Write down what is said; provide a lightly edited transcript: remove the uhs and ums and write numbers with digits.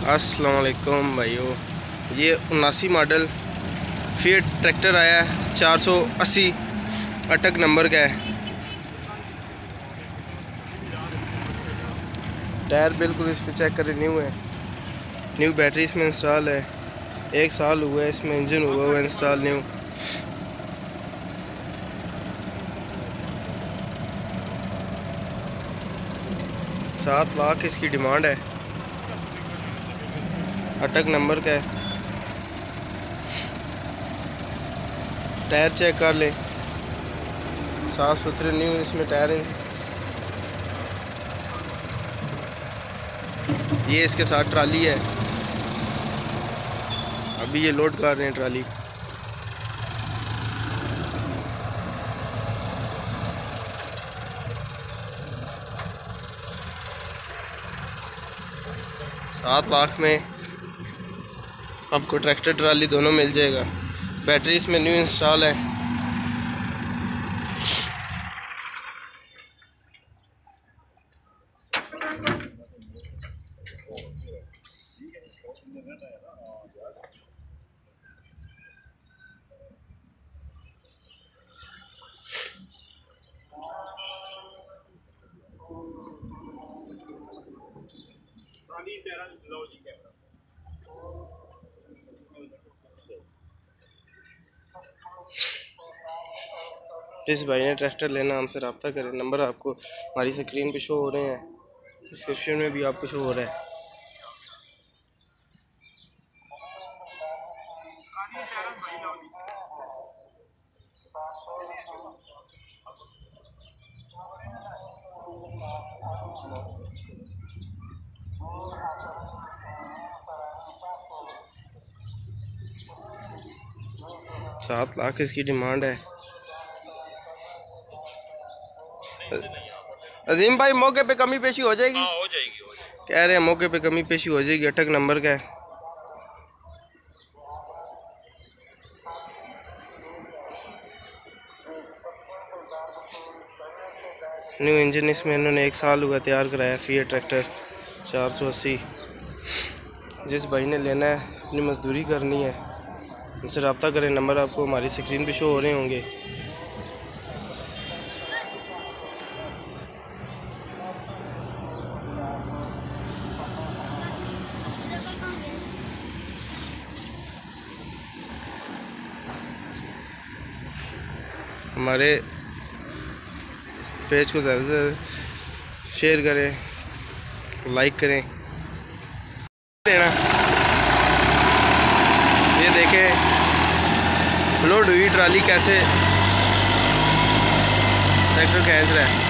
अस्सलाम वालेकुम भाइयों, ये 79 मॉडल फिएट ट्रैक्टर आया है 480 अटक नंबर का है। टायर बिल्कुल इस पे चेक करें न्यू है, न्यू बैटरी इसमें इंस्टॉल है। 1 साल हुआ है इसमें, इंजन हुआ हुआ इंस्टॉल न्यू। $7 लाख इसकी डिमांड है, अटक नंबर का है। टायर चेक कर लें, साफ़ सुथरे न्यू इसमें टायर हैं। ये इसके साथ ट्राली है, अभी ये लोड कर रहे हैं ट्राली। $7 लाख में आपको ट्रैक्टर ट्राली दोनों मिल जाएगा। बैटरी इसमें न्यू इंस्टॉल है। जिस भाई ने ट्रैक्टर लेना हमसे रब्ता करें। नंबर आपको हमारी स्क्रीन पे शो हो रहे हैं, डिस्क्रिप्शन में भी आपको शो हो रहा है। $7 लाख इसकी डिमांड है। अजीम भाई मौके पे कमी पेशी हो जाएगी? हो जाएगी। कह रहे हैं मौके पे कमी पेशी हो जाएगी, अटक नंबर का है। न्यू इंजन इसमें इन्होंने 1 साल हुआ तैयार कराया। Fiat tractor 480। जिस भाई ने लेना है, अपनी मजदूरी करनी है, उनसे रब्ता करें। नंबर आपको हमारी स्क्रीन पे शो हो रहे होंगे। हमारे पेज को ज़्यादा से ज़्यादा शेयर करें, लाइक करें देना। ये देखें लोड हुई ट्राली कैसे ट्रैक्टर खींच रहा है।